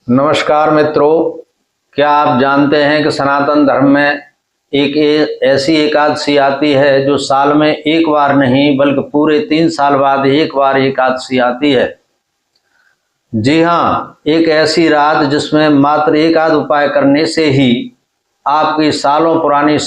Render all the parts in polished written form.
नमस्कार मित्रों, क्या आप जानते हैं कि सनातन धर्म में एक ऐसी एकादशी आती है जो साल में एक बार नहीं बल्कि पूरे 3 साल बाद एक बार एकादशी आती है। जी हाँ, एक ऐसी रात जिसमें मात्र एक आध उपाय करने से ही आपकी सालों पुरानी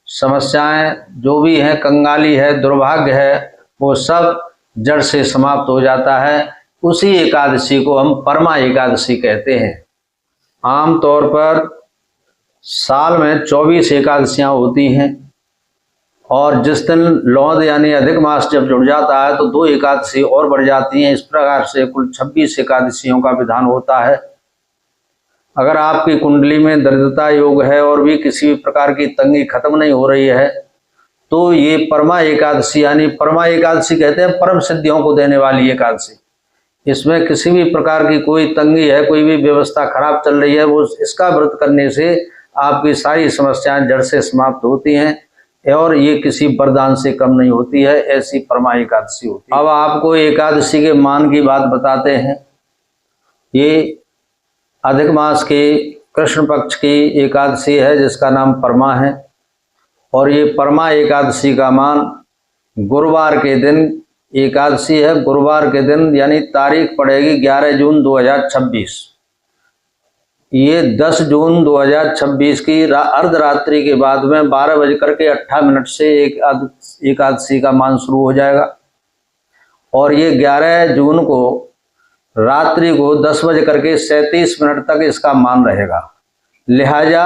समस्याएं जो भी हैं, कंगाली है, दुर्भाग्य है, वो सब जड़ से समाप्त हो जाता है। उसी एकादशी को हम परमा एकादशी कहते हैं। आमतौर पर साल में 24 एकादशियां होती हैं और जिस दिन लौद यानी अधिक मास जब जुड़ जाता है तो 2 एकादशी और बढ़ जाती हैं। इस प्रकार से कुल 26 एकादशियों का विधान होता है। अगर आपकी कुंडली में दरिद्रता योग है और भी किसी भी प्रकार की तंगी खत्म नहीं हो रही है तो ये परमा एकादशी यानी परमा एकादशी कहते हैं परम सिद्धियों को देने वाली एकादशी। इसमें किसी भी प्रकार की कोई तंगी है, कोई भी व्यवस्था खराब चल रही है, वो इसका व्रत करने से आपकी सारी समस्याएं जड़ से समाप्त होती हैं और ये किसी वरदान से कम नहीं होती है। ऐसी परमा एकादशी होती है। अब आपको एकादशी के मान की बात बताते हैं। ये अधिक मास के कृष्ण पक्ष की एकादशी है जिसका नाम परमा है और ये परमा एकादशी का मान गुरुवार के दिन एकादशी है। गुरुवार के दिन यानी तारीख पड़ेगी 11 जून 2026। ये 10 जून 2026 की अर्धरात्रि के बाद में 12:08 से एकादशी का मान शुरू हो जाएगा और ये 11 जून को रात्रि को 10:37 तक इसका मान रहेगा। लिहाजा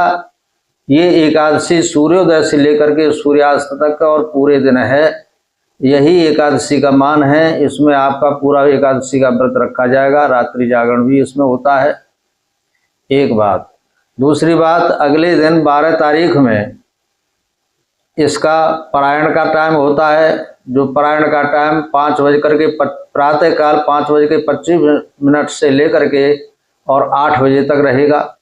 ये एकादशी सूर्योदय से लेकर के सूर्यास्त तक और पूरे दिन है। यही एकादशी का मान है। इसमें आपका पूरा एकादशी का व्रत रखा जाएगा, रात्रि जागरण भी इसमें होता है। एक बात। दूसरी बात, अगले दिन 12 तारीख में इसका पारायण का टाइम होता है, जो पारायण का टाइम प्रातःकाल 5:25 से लेकर के और 8 बजे तक रहेगा।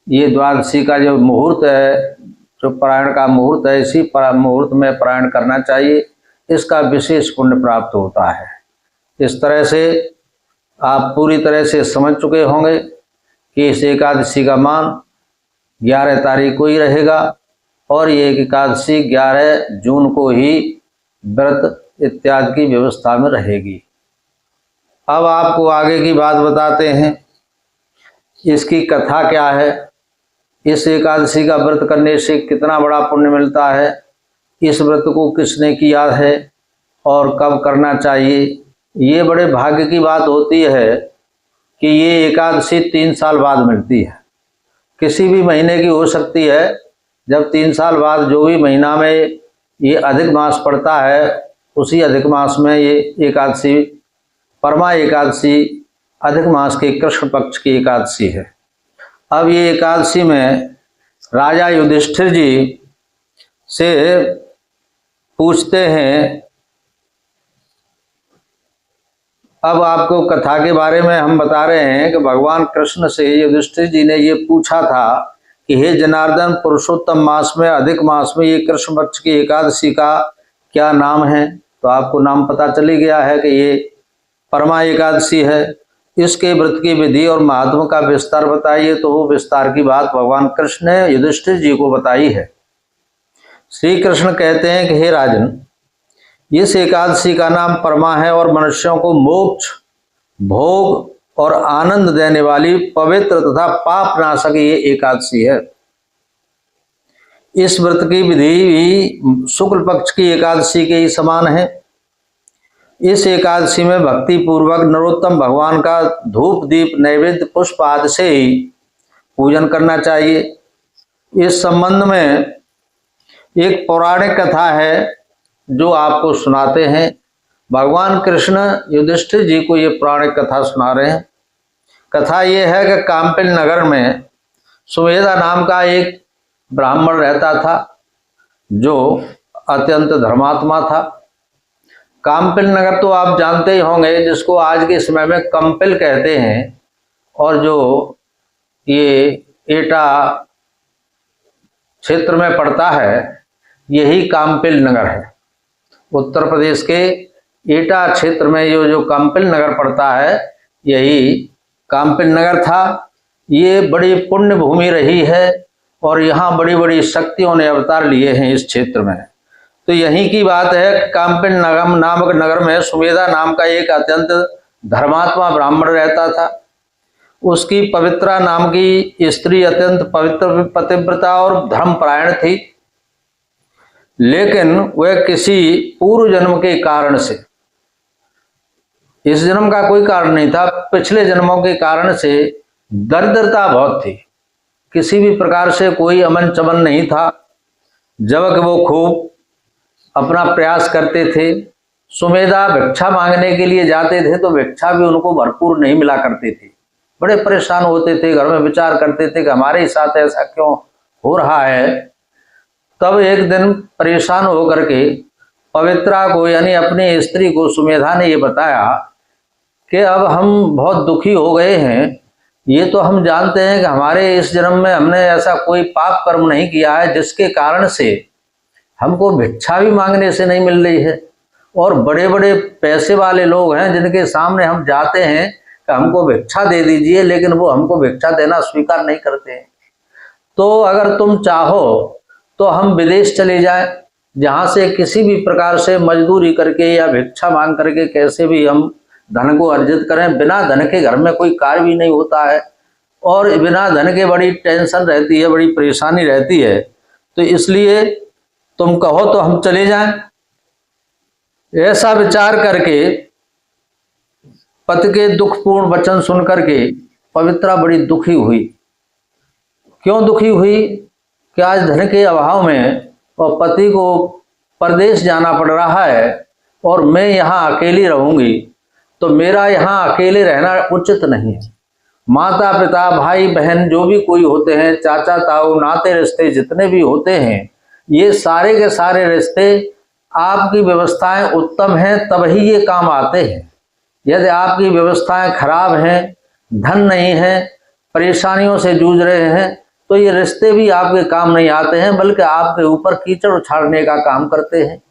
ये द्वादशी का जो मुहूर्त है, जो पारायण का मुहूर्त है, इसी मुहूर्त में पारायण करना चाहिए। इसका विशेष पुण्य प्राप्त होता है। इस तरह से आप पूरी तरह से समझ चुके होंगे कि इस एकादशी का मान 11 तारीख को ही रहेगा और ये एकादशी 11 जून को ही व्रत इत्यादि की व्यवस्था में रहेगी। अब आपको आगे की बात बताते हैं। इसकी कथा क्या है, इस एकादशी का व्रत करने से कितना बड़ा पुण्य मिलता है, इस व्रत को किसने किया है और कब करना चाहिए। ये बड़े भाग्य की बात होती है कि ये एकादशी 3 साल बाद मिलती है। किसी भी महीने की हो सकती है। जब 3 साल बाद जो भी महीना में ये अधिक मास पड़ता है उसी अधिक मास में ये एकादशी परमा एकादशी अधिक मास के कृष्ण पक्ष की एकादशी है। अब ये एकादशी में राजा युधिष्ठिर जी से पूछते हैं। अब आपको कथा के बारे में हम बता रहे हैं कि भगवान कृष्ण से युधिष्ठिर जी ने ये पूछा था कि हे जनार्दन, पुरुषोत्तम मास में अधिक मास में ये कृष्ण पक्ष की एकादशी का क्या नाम है। तो आपको नाम पता चली गया है कि ये परमा एकादशी है। इसके व्रत की विधि और महात्मा का विस्तार बताइए। तो वो विस्तार की बात भगवान कृष्ण ने युधिष्ठिर जी को बताई है। श्री कृष्ण कहते हैं कि हे राजन, इस एकादशी का नाम परमा है और मनुष्यों को मोक्ष, भोग और आनंद देने वाली पवित्र तथा पाप नाशक ये एकादशी है। इस व्रत की विधि भी शुक्ल पक्ष की एकादशी के ही समान है। इस एकादशी में भक्ति पूर्वक नरोत्तम भगवान का धूप दीप नैवेद्य पुष्प आदि से ही पूजन करना चाहिए। इस संबंध में एक पौराणिक कथा है जो आपको सुनाते हैं। भगवान कृष्ण युधिष्ठिर जी को ये पौराणिक कथा सुना रहे हैं। कथा ये है कि काम्पिल नगर में सुमेधा नाम का एक ब्राह्मण रहता था जो अत्यंत धर्मात्मा था। काम्पिल नगर तो आप जानते ही होंगे, जिसको आज के समय में कंपिल कहते हैं और जो ये एटा क्षेत्र में पड़ता है यही काम्पिल नगर है। उत्तर प्रदेश के एटा क्षेत्र में जो काम्पिल नगर पड़ता है यही काम्पिन नगर था, ये बड़ी पुण्य भूमि रही है और यहाँ बड़ी बड़ी शक्तियों ने अवतार लिए हैं इस क्षेत्र में। तो यहीं की बात है, काम्पिन नामक नगर में सुमेधा नाम का एक अत्यंत धर्मात्मा ब्राह्मण रहता था। उसकी पवित्रा नाम की स्त्री अत्यंत पवित्र पतिव्रता और धर्मपरायण थी, लेकिन वह किसी पूर्व जन्म के कारण से, इस जन्म का कोई कारण नहीं था, पिछले जन्मों के कारण से दरिद्रता बहुत थी। किसी भी प्रकार से कोई अमन चमन नहीं था। जब वो खूब अपना प्रयास करते थे, सुमेधा भिक्षा मांगने के लिए जाते थे तो भिक्षा भी उनको भरपूर नहीं मिला करती थी। बड़े परेशान होते थे, घर में विचार करते थे कि हमारे ही साथ ऐसा क्यों हो रहा है। तब एक दिन परेशान होकर के पवित्रा को, यानी अपनी स्त्री को, सुमेधा ने ये बताया कि अब हम बहुत दुखी हो गए हैं। ये तो हम जानते हैं कि हमारे इस जन्म में हमने ऐसा कोई पाप कर्म नहीं किया है जिसके कारण से हमको भिक्षा भी मांगने से नहीं मिल रही है, और बड़े बड़े पैसे वाले लोग हैं जिनके सामने हम जाते हैं कि हमको भिक्षा दे दीजिए, लेकिन वो हमको भिक्षा देना स्वीकार नहीं करते हैं। तो अगर तुम चाहो तो हम विदेश चले जाएं, जहाँ से किसी भी प्रकार से मजदूरी करके या भिक्षा मांग करके कैसे भी हम धन को अर्जित करें। बिना धन के घर में कोई कार्य भी नहीं होता है, और बिना धन के बड़ी टेंशन रहती है, बड़ी परेशानी रहती है। तो इसलिए तुम कहो तो हम चले जाएं। ऐसा विचार करके, पति के दुखपूर्ण वचन सुन करके पवित्रा बड़ी दुखी हुई। क्यों दुखी हुई कि आज धन के अभाव में और पति को परदेश जाना पड़ रहा है और मैं यहाँ अकेली रहूंगी, तो मेरा यहाँ अकेले रहना उचित नहीं है। माता पिता भाई बहन जो भी कोई होते हैं, चाचा ताऊ नाते रिश्ते जितने भी होते हैं, ये सारे के सारे रिश्ते आपकी व्यवस्थाएं उत्तम हैं तब ही ये काम आते हैं। यदि आपकी व्यवस्थाएं खराब हैं, धन नहीं है, परेशानियों से जूझ रहे हैं, तो ये रिश्ते भी आपके काम नहीं आते हैं, बल्कि आपके ऊपर कीचड़ उछाड़ने का काम करते हैं।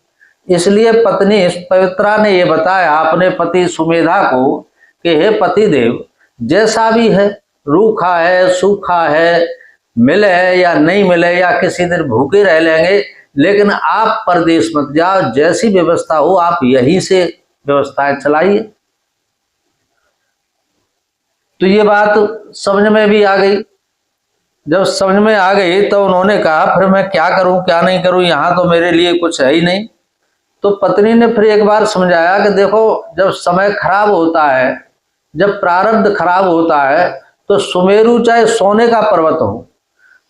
इसलिए पत्नी पवित्रा ने ये बताया अपने पति सुमेधा को कि हे पतिदेव, जैसा भी है, रूखा है सूखा है, मिले या नहीं मिले या किसी दिन भूखे रह लेंगे, लेकिन आप परदेश मत जाओ, जैसी व्यवस्था हो आप यहीं से व्यवस्थाएं चलाइए। तो ये बात समझ में भी आ गई। जब समझ में आ गई तो उन्होंने कहा फिर मैं क्या करूं क्या नहीं करूं, यहाँ तो मेरे लिए कुछ है ही नहीं। तो पत्नी ने फिर एक बार समझाया कि देखो, जब समय खराब होता है, जब प्रारब्ध खराब होता है, तो सुमेरु चाहे सोने का पर्वत हो,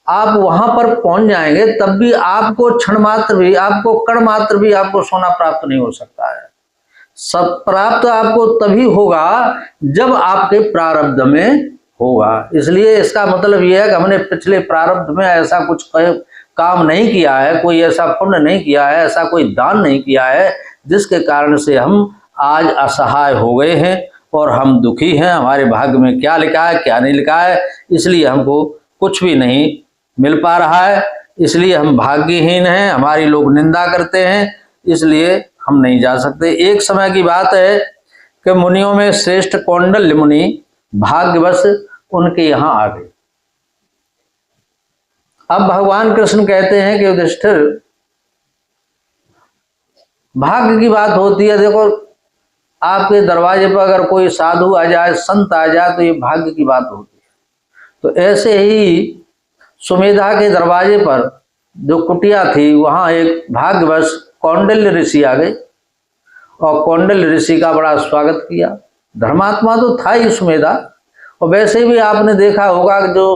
आप वहां पर पहुंच जाएंगे तब भी आपको क्षण मात्र भी, आपको कण मात्र भी आपको सोना प्राप्त नहीं हो सकता है। सब प्राप्त आपको तभी होगा जब आपके प्रारब्ध में होगा। इसलिए इसका मतलब यह है कि हमने पिछले प्रारब्ध में ऐसा कुछ काम नहीं किया है, कोई ऐसा पुण्य नहीं किया है, ऐसा कोई दान नहीं किया है जिसके कारण से हम आज असहाय हो गए हैं और हम दुखी हैं। हमारे भाग्य में क्या लिखा है क्या नहीं लिखा है, इसलिए हमको कुछ भी नहीं मिल पा रहा है, इसलिए हम भाग्यहीन हैं, हमारी लोग निंदा करते हैं, इसलिए हम नहीं जा सकते। एक समय की बात है कि मुनियों में श्रेष्ठ कौंडल्य मुनि भाग्यवश उनके यहाँ आ गए। अब भगवान कृष्ण कहते हैं कि युधिष्ठिर, भाग्य की बात होती है। देखो, आपके दरवाजे पर अगर कोई साधु आ जाए, संत आ जाए, तो ये भाग्य की बात होती है। तो ऐसे ही सुमेधा के दरवाजे पर जो कुटिया थी, वहां एक भाग्यवश कौंडल्य ऋषि आ गए और कौंडल्य ऋषि का बड़ा स्वागत किया। धर्मात्मा तो था ही सुमेधा, और वैसे भी आपने देखा होगा कि जो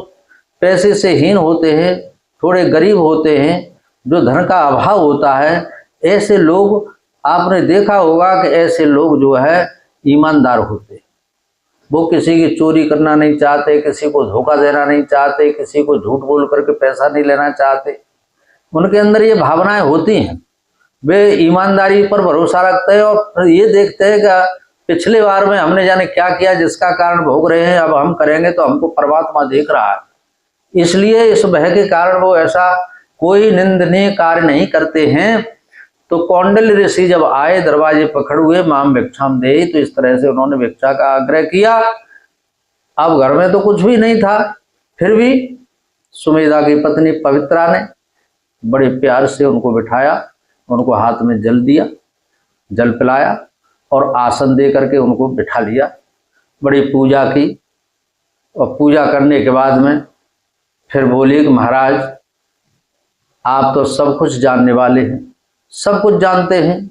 पैसे से हीन होते हैं, थोड़े गरीब होते हैं, जो धन का अभाव होता है, ऐसे लोग आपने देखा होगा कि ऐसे लोग जो है ईमानदार होते हैं। वो किसी की चोरी करना नहीं चाहते, किसी को धोखा देना नहीं चाहते, किसी को झूठ बोल करके पैसा नहीं लेना चाहते। उनके अंदर ये भावनाएं होती हैं, वे ईमानदारी पर भरोसा रखते हैं और फिर ये देखते हैं कि पिछले बार में हमने जाने क्या किया जिसका कारण भोग रहे हैं, अब हम करेंगे तो हमको परमात्मा देख रहा है। इसलिए इस भय के कारण वो ऐसा कोई निंदनीय कार्य नहीं करते हैं। तो कौंडल्य ऋषि जब आए, दरवाजे पकड़ हुए, माम भिक्षाम दे, तो इस तरह से उन्होंने भिक्षा का आग्रह किया। अब घर में तो कुछ भी नहीं था, फिर भी सुमेधा की पत्नी पवित्रा ने बड़े प्यार से उनको बिठाया, उनको हाथ में जल दिया, जल पिलाया और आसन दे करके उनको बिठा लिया। बड़ी पूजा की और पूजा करने के बाद में फिर बोली कि महाराज आप तो सब कुछ जानने वाले हैं, सब कुछ जानते हैं,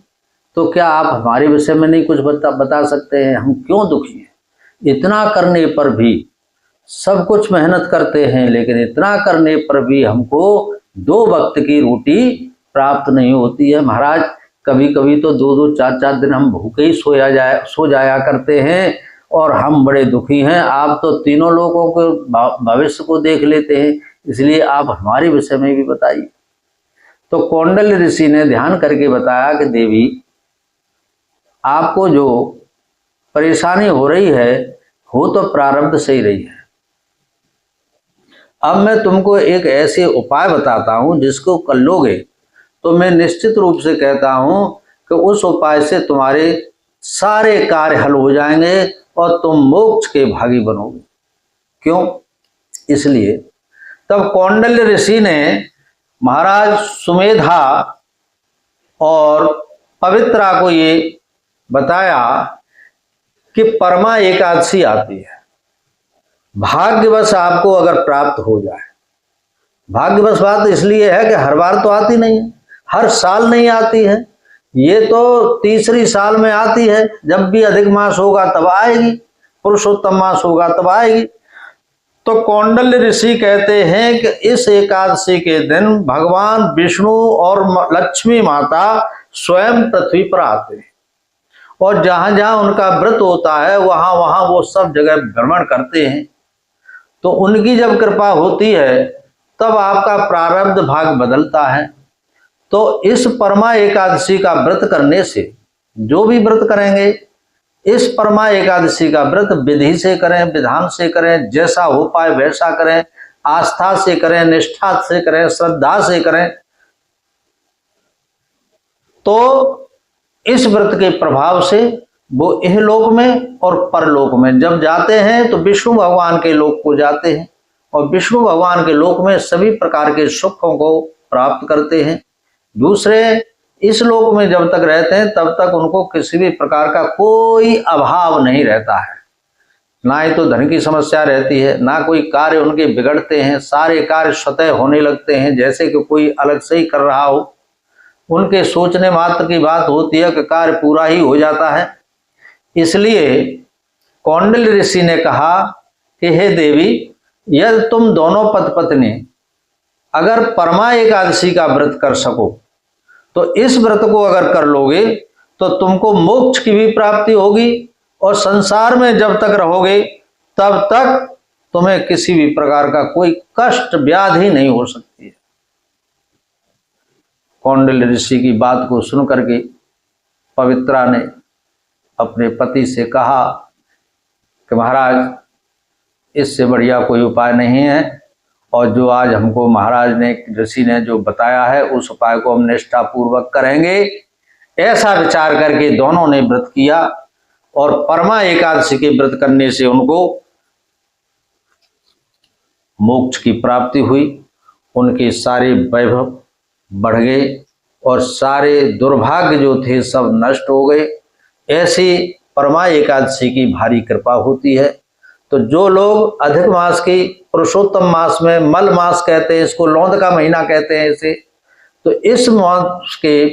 तो क्या आप हमारे विषय में नहीं कुछ बता सकते हैं? हम क्यों दुखी हैं? इतना करने पर भी, सब कुछ मेहनत करते हैं, लेकिन इतना करने पर भी हमको 2 वक्त की रोटी प्राप्त नहीं होती है महाराज। कभी कभी तो 2-2, 4-4 दिन हम भूखे ही सो जाया करते हैं और हम बड़े दुखी हैं। आप तो तीनों लोगों के भविष्य को देख लेते हैं, इसलिए आप हमारे विषय में भी बताइए। तो कौंडल्य ऋषि ने ध्यान करके बताया कि देवी, आपको जो परेशानी हो रही है वो तो प्रारब्ध से ही रही है। अब मैं तुमको एक ऐसे उपाय बताता हूं जिसको कर लोगे तो मैं निश्चित रूप से कहता हूं कि उस उपाय से तुम्हारे सारे कार्य हल हो जाएंगे और तुम मोक्ष के भागी बनोगे। क्यों? इसलिए तब कौंडल्य ऋषि ने महाराज सुमेधा और पवित्रा को ये बताया कि परमा एकादशी आती है, भाग्यवश आपको अगर प्राप्त हो जाए। भाग्यवश बात इसलिए है कि हर बार तो आती नहीं है, हर साल नहीं आती है, ये तो तीसरी साल में आती है। जब भी अधिक मास होगा तब आएगी, पुरुषोत्तम मास होगा तब आएगी। तो कौंडल्य ऋषि कहते हैं कि इस एकादशी के दिन भगवान विष्णु और लक्ष्मी माता स्वयं पृथ्वी पर आते हैं और जहां जहां उनका व्रत होता है वहां वहां वो सब जगह भ्रमण करते हैं। तो उनकी जब कृपा होती है तब आपका प्रारब्ध भाग बदलता है। तो इस परमा एकादशी का व्रत करने से, जो भी व्रत करेंगे, इस परमा एकादशी का व्रत विधि से करें, विधान से करें, जैसा हो पाए वैसा करें, आस्था से करें, निष्ठा से करें, श्रद्धा से करें, तो इस व्रत के प्रभाव से वो इहलोक में और परलोक में जब जाते हैं तो विष्णु भगवान के लोक को जाते हैं और विष्णु भगवान के लोक में सभी प्रकार के सुखों को प्राप्त करते हैं। दूसरे, इस लोक में जब तक रहते हैं तब तक उनको किसी भी प्रकार का कोई अभाव नहीं रहता है, ना ही तो धन की समस्या रहती है, ना कोई कार्य उनके बिगड़ते हैं, सारे कार्य स्वतः होने लगते हैं जैसे कि कोई अलग से ही कर रहा हो। उनके सोचने मात्र की बात होती है कि कार्य पूरा ही हो जाता है। इसलिए कौंडल्य ऋषि ने कहा कि हे देवी, यदि तुम दोनों पति पत्नी अगर परमा एकादशी का व्रत कर सको तो इस व्रत को अगर कर लोगे तो तुमको मोक्ष की भी प्राप्ति होगी और संसार में जब तक रहोगे तब तक तुम्हें किसी भी प्रकार का कोई कष्ट व्याधि नहीं हो सकती है। कौंडल्य ऋषि की बात को सुन करके पवित्रा ने अपने पति से कहा कि महाराज, इससे बढ़िया कोई उपाय नहीं है और जो आज हमको महाराज ने, ऋषि ने जो बताया है उस उपाय को हम निष्ठा पूर्वक करेंगे। ऐसा विचार करके दोनों ने व्रत किया और परमा एकादशी के व्रत करने से उनको मोक्ष की प्राप्ति हुई। उनके सारे वैभव बढ़ गए और सारे दुर्भाग्य जो थे सब नष्ट हो गए। ऐसी परमा एकादशी की भारी कृपा होती है। तो जो लोग अधिक मास की, पुरुषोत्तम मास में मल मास कहते हैं इसको, लौंद का महीना कहते हैं इसे, तो इस मास के,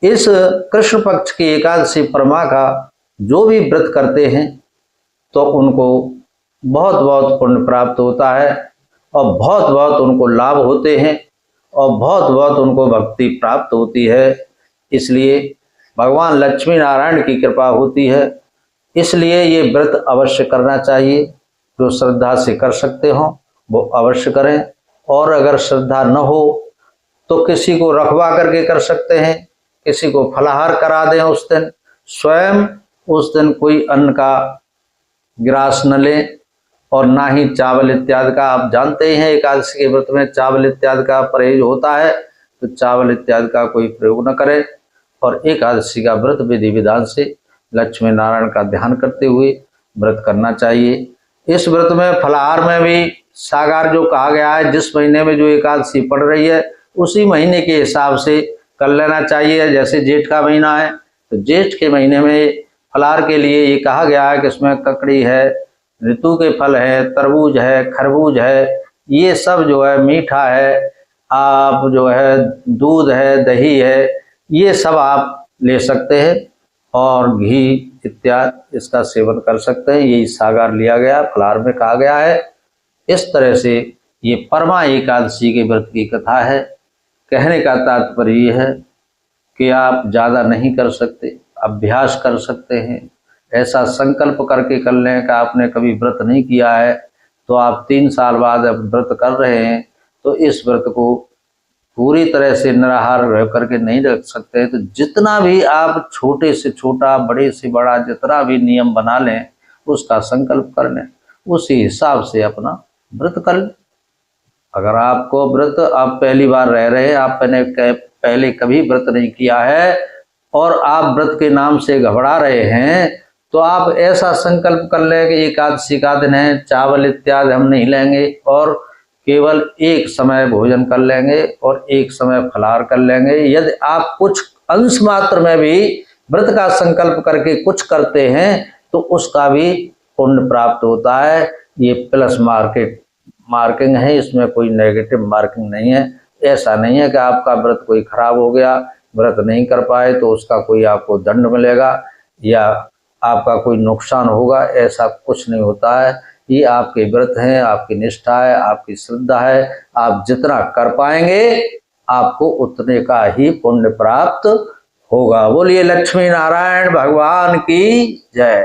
इस कृष्ण पक्ष की एकादशी परमा का जो भी व्रत करते हैं तो उनको बहुत बहुत पुण्य प्राप्त होता है और बहुत बहुत उनको लाभ होते हैं और बहुत बहुत उनको भक्ति प्राप्त होती है। इसलिए भगवान लक्ष्मी नारायण की कृपा होती है। इसलिए ये व्रत अवश्य करना चाहिए। जो श्रद्धा से कर सकते हो वो अवश्य करें और अगर श्रद्धा न हो तो किसी को रखवा करके कर सकते हैं, किसी को फलाहार करा दें उस दिन, स्वयं उस दिन कोई अन्न का ग्रास न लें और ना ही चावल इत्यादि का। आप जानते हैं एकादशी के व्रत में चावल इत्यादि का परहेज होता है, तो चावल इत्यादि का कोई प्रयोग न करें और एकादशी का व्रत विधि विधान से लक्ष्मी नारायण का ध्यान करते हुए व्रत करना चाहिए। इस व्रत में फलाहार में भी सागार जो कहा गया है, जिस महीने में जो एकादशी पड़ रही है उसी महीने के हिसाब से कर लेना चाहिए। जैसे जेठ का महीना है तो जेठ के महीने में फलाहार के लिए ये कहा गया है कि इसमें ककड़ी है, ऋतु के फल है, तरबूज है, खरबूज है, ये सब जो है, मीठा है, आप जो है दूध है, दही है, ये सब आप ले सकते हैं और घी इत्यादि इसका सेवन कर सकते हैं। यही सागार लिया गया, फलाहार में कहा गया है। इस तरह से ये परमा एकादशी के व्रत की कथा है। कहने का तात्पर्य ये है कि आप ज़्यादा नहीं कर सकते, अभ्यास कर सकते हैं। ऐसा संकल्प करके कर लें कि आपने कभी व्रत नहीं किया है तो आप 3 साल बाद अब व्रत कर रहे हैं तो इस व्रत को पूरी तरह से निराहार रह करके नहीं रख सकते। तो जितना भी आप छोटे से छोटा, बड़े से बड़ा जितना भी नियम बना लें उसका संकल्प कर लें, उसी हिसाब से अपना व्रत कर लें। अगर आपको व्रत आप पहली बार रह रहे हैं, आपने पहले कभी व्रत नहीं किया है और आप व्रत के नाम से घबरा रहे हैं, तो आप ऐसा संकल्प कर लें कि एकादशी का दिन है, चावल इत्यादि हम नहीं लेंगे और केवल एक समय भोजन कर लेंगे और एक समय फलाहार कर लेंगे। यदि आप कुछ अंश मात्र में भी व्रत का संकल्प करके कुछ करते हैं तो उसका भी पुण्य प्राप्त होता है। ये प्लस मार्किंग है, इसमें कोई नेगेटिव मार्किंग नहीं है। ऐसा नहीं है कि आपका व्रत कोई खराब हो गया, व्रत नहीं कर पाए तो उसका कोई आपको दंड मिलेगा या आपका कोई नुकसान होगा, ऐसा कुछ नहीं होता है। ये आपके व्रत हैं, आपकी निष्ठा है, आपकी श्रद्धा है। आप जितना कर पाएंगे आपको उतने का ही पुण्य प्राप्त होगा। बोलिए लक्ष्मी नारायण भगवान की जय।